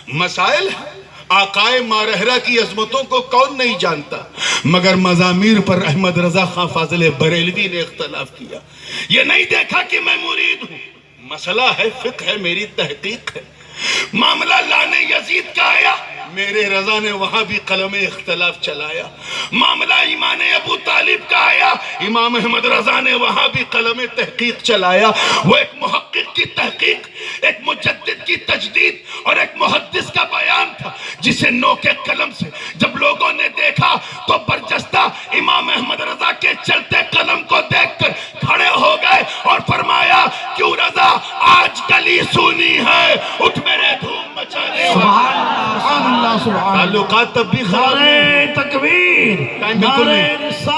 مسائل آقائے مارہرہ کی عظمتوں کو کون نہیں جانتا، مگر مزامیر پر احمد رضا خان فاضل بریلوی نے اختلاف کیا۔ یہ نہیں دیکھا کہ میں مرید ہوں، مسئلہ ہے فقہ ہے، میری تحقیق ہے۔ معاملہ لانے یزید کا آیا، میرے رضا نے وہاں بھی قلم اختلاف چلایا۔ معاملہ ایمان ابو طالب کا آیا، امام احمد رضا نے وہاں بھی قلم تحقیق چلایا۔ وہ ایک محقق کی تحقیق، ایک مجدد کی تجدید اور ایک محدث کا بیان تھا، جسے نو کے قلم سے جب لوگوں نے دیکھا تو برجستہ امام احمد رضا کے چلتے قلم کو دیکھ کر کھڑے ہو گئے اور فرمایا، کیوں رضا آج کلی سونی ہے، اٹھ میرے دھوم مچانے والا۔ تعلقات تب بھی خراب نہیں، تکبیر،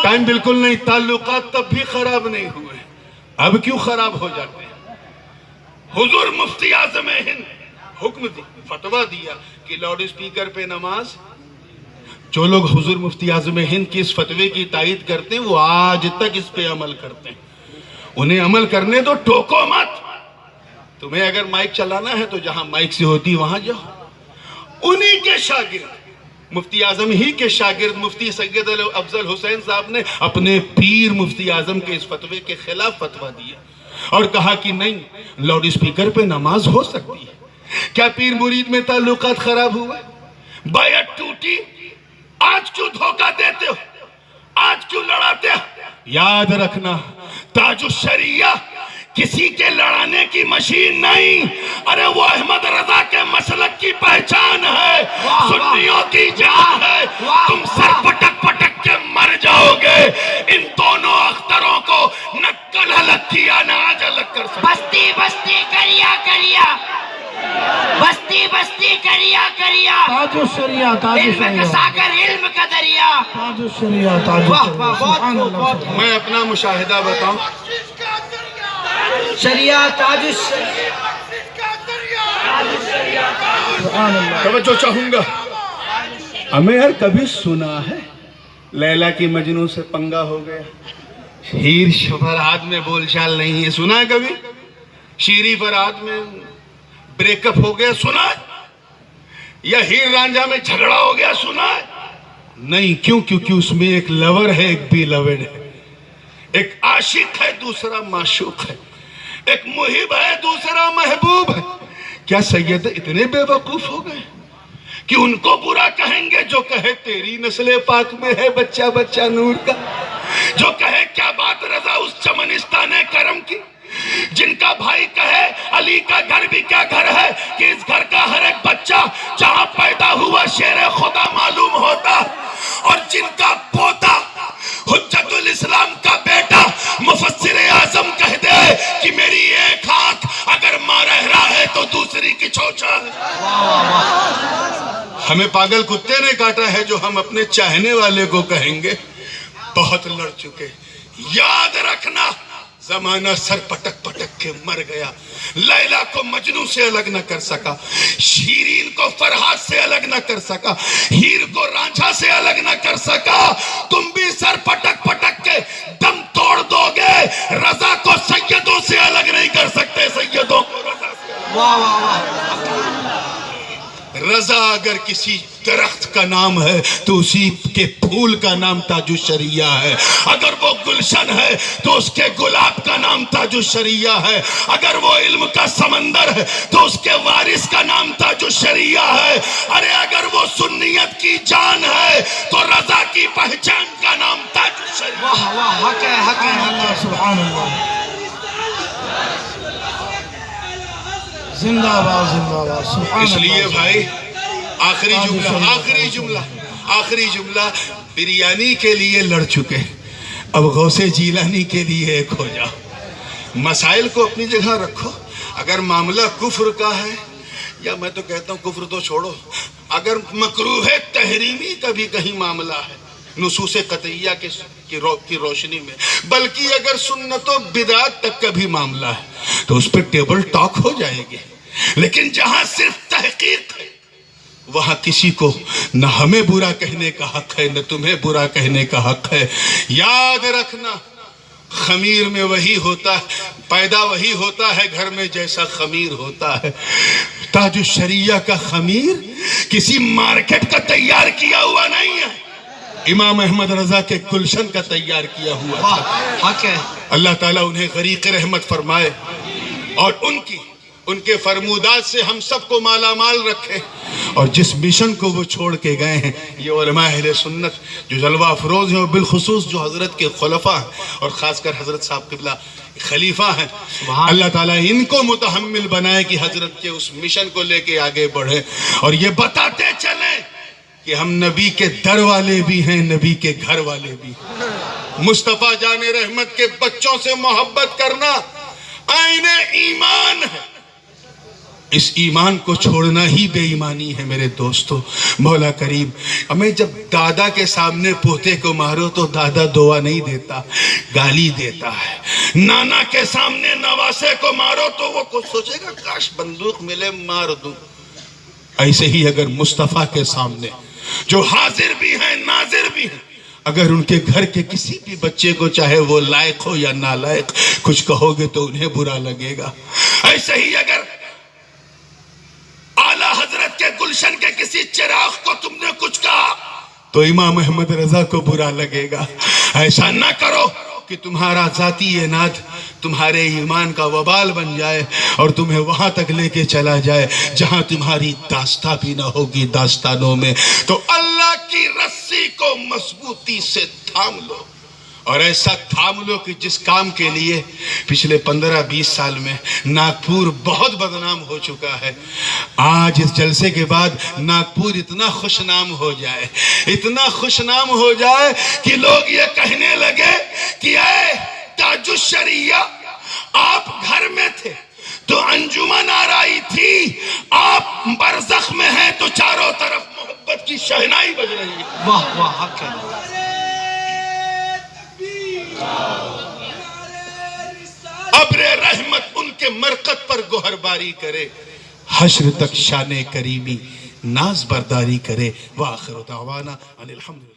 ٹائم بالکل نہیں، تعلقات تب بھی خراب نہیں ہوئے، اب کیوں خراب ہو جاتے ہیں؟ حضور مفتی اعظم ہند حکم دی، فتویٰ دیا کہ لاؤڈ اسپیکر پہ نماز، جو لوگ حضور مفتی اعظم ہند کی اس فتوے کی تائید کرتے ہیں وہ آج تک اس پہ عمل کرتے ہیں۔ انہیں عمل کرنے دو، ٹوکو مت۔ تمہیں اگر مائک چلانا ہے تو جہاں مائک سے ہوتی وہاں جاؤ۔ انہی کے شاگرد، مفتی اعظم ہی کے شاگرد مفتی سید افضل حسین صاحب نے اپنے پیر مفتی اعظم کے اس فتوے کے خلاف فتویٰ دیا اور کہا کہ نہیں، لاؤڈ اسپیکر پہ نماز ہو سکتی ہے۔ کیا پیر مرید میں تعلقات خراب ہوئے؟ بیعت ٹوٹی؟ آج کیوں دھوکہ دیتے ہو؟ آج کیوں لڑاتے ہو؟ یاد رکھنا، تاج الشریعہ کسی کے لڑانے کی مشین نہیں، ارے وہ احمد رضا کے مسلک کی پہچان ہے، سنیوں کی جان ہے۔ تم سر پٹک پٹک کے مر جاؤ گے۔ ان دونوں اختروں کو نہ کل الگ کیا نہ آج الگ کر سکتے۔ بستی بستی کریا کریا، بستی بستی کریا کریا، تاج الشریعہ، تاج الشریعہ، علم کا ساگر، علم کا دریا، تاج الشریعہ، تاج الشریعہ۔ میں اپنا مشاہدہ بتاؤں، شریعہ تاج توجہ چاہوں گا۔ ہمیں یار کبھی سنا ہے لیلا کی مجنوں سے پنگا ہو گیا؟ ہیر فرہاد میں بول چال نہیں ہے، سنا ہے کبھی؟ شیری فرہاد میں بریک اپ ہو گیا، سنا ہے؟ یا ہیر رانجھا میں جھگڑا ہو گیا، سنا ہے؟ نہیں، کیوں؟ کیونکہ اس میں ایک لور ہے، ایک بی لوڈ ہے، ایک عاشق ہے، دوسرا معشوق ہے، ایک محب ہے، دوسرا محبوب ہے۔ کیا سید اتنے بے وقوف ہو گئے کہ ان کو برا کہیں گے جو کہے تیری نسل پاک میں ہے بچہ بچہ نور کا، جو کہے کیا بات رضا اس چمنستان کرم کی، جن کا بھائی کہے علی کا گھر بھی کیا گھر ہے کہ اس گھر کا ہر ایک بچہ جہاں پیدا ہوا شیر خدا معلوم ہوتا، اور جن کا پوتا حجت الاسلام کا بیٹا مفسر اعظم کہہ دے کہ میری ایک آنکھ اگر مارہرہ ہے تو دوسری کی چوچا ہے۔ ہمیں پاگل کتے نے کاٹا ہے جو ہم اپنے چاہنے والے کو کہیں گے۔ بہت لڑ چکے، یاد رکھنا، زمانہ سر پٹک پٹک کے مر گیا۔ لیلا کو مجنوں سے الگ نہ کر سکا، شیرین کو فرہاد سے الگ نہ کر سکا، ہیر کو رانجھا سے الگ نہ کر سکا۔ تم بھی سر پٹک پٹک کے دم توڑ دو گے، رضا کو سیدوں سے الگ نہیں کر سکتے، سیدوں کو رضا سے۔ رضا اگر کسی درخت کا نام ہے تو اسی کے پھول کا نام تاج الشریعہ ہے، اگر وہ گلشن ہے تو اس کے گلاب کا نام تاج الشریعہ ہے، اگر وہ علم کا سمندر ہے تو اس کے وارث کا نام تاج الشریعہ ہے، ارے اگر وہ سنیت کی جان ہے تو رضا کی پہچان کا نام تاج الشریعہ۔ واہ واہ، حق ہے، حق ہے، اللہ سبحان اللہ، زندہ باد، زندہ باد، سبحان اللہ۔ اس لیے بھائی آخری جملہ بریانی کے لیے لڑ چکے، اب غوث جیلانی کے لیے ایک ہو جاؤ۔ مسائل کو اپنی جگہ رکھو۔ اگر معاملہ کفر کا ہے، یا میں تو کہتا ہوں کفر تو چھوڑو، اگر مکروہ تحریمی کا بھی کہیں معاملہ ہے نصوص قطعیہ کی روشنی میں، بلکہ اگر سنت و بدعت تک کا بھی معاملہ ہے تو اس پہ ٹیبل ٹاک ہو جائے گی۔ لیکن جہاں صرف تحقیق ہے وہاں کسی کو نہ ہمیں برا کہنے کا حق ہے نہ تمہیں برا کہنے کا حق ہے۔ یاد رکھنا، خمیر میں وہی ہوتا ہے، پیدا وہی ہوتا ہے گھر میں جیسا خمیر ہوتا ہے۔ تاج الشریعہ کا خمیر کسی مارکیٹ کا تیار کیا ہوا نہیں ہے، امام احمد رضا کے گلشن کا تیار کیا ہوا تھا۔ حق ہے۔ اللہ تعالیٰ انہیں غریق رحمت فرمائے اور ان کے فرمودات سے ہم سب کو مالا مال رکھے، اور جس مشن کو وہ چھوڑ کے گئے ہیں، یہ علماء اہل سنت جو جلوہ افروز ہیں، اور بالخصوص جو حضرت کے خلفاء ہیں اور خاص کر حضرت صاحب قبلہ خلیفہ ہیں، اللہ تعالیٰ ان کو متحمل بنائے کہ حضرت کے اس مشن کو لے کے آگے بڑھے، اور یہ بتاتے چلیں کہ ہم نبی کے در والے بھی ہیں، نبی کے گھر والے بھی ہیں۔ مصطفیٰ جان رحمت کے بچوں سے محبت کرنا آئین ایمان ہے، اس ایمان کو چھوڑنا ہی بے ایمانی ہے میرے دوستو۔ مولا کریم ہمیں جب دادا کے سامنے پوتے کو مارو تو دادا دعا نہیں دیتا، گالی دیتا ہے۔ نانا کے سامنے نواسے کو مارو تو وہ کچھ سوچے گا کاش بندوق ملے مار دوں۔ ایسے ہی اگر مصطفیٰ کے سامنے جو حاضر بھی ہیں ناظر بھی ہیں، اگر ان کے گھر کے کسی بھی بچے کو چاہے وہ لائق ہو یا نالائق کچھ کہو گے تو انہیں برا لگے گا۔ ایسے ہی اگر اعلیٰ حضرت کے گلشن کے کسی چراغ کو تم نے کچھ کہا تو امام احمد رضا کو برا لگے گا۔ ایسا نہ کرو کہ تمہارا ذاتی اناد تمہارے ایمان کا وبال بن جائے اور تمہیں وہاں تک لے کے چلا جائے جہاں تمہاری داستہ بھی نہ ہوگی داستانوں میں۔ تو اللہ کی رسی کو مضبوطی سے تھام لو، اور ایسا تھام لو کہ جس کام کے لیے پچھلے 15-20 سال میں ناگپور بہت بدنام ہو چکا ہے، آج اس جلسے کے بعد ناگپور اتنا خوش نام ہو جائے، اتنا خوش نام ہو جائے کہ لوگ یہ کہنے لگے کہ اے تاج الشریعہ، آپ گھر میں تھے تو انجمن آرائی تھی، آپ برزخ میں ہیں تو چاروں طرف محبت کی شہنائی بج رہی ہے۔ واہ واہ، حق ہے۔ ابر رحمت ان کے مرقد پر گوہر باری کرے، حشر تک شان کریمی ناز برداری کرے۔ وآخر دعوانا ان الحمدللہ۔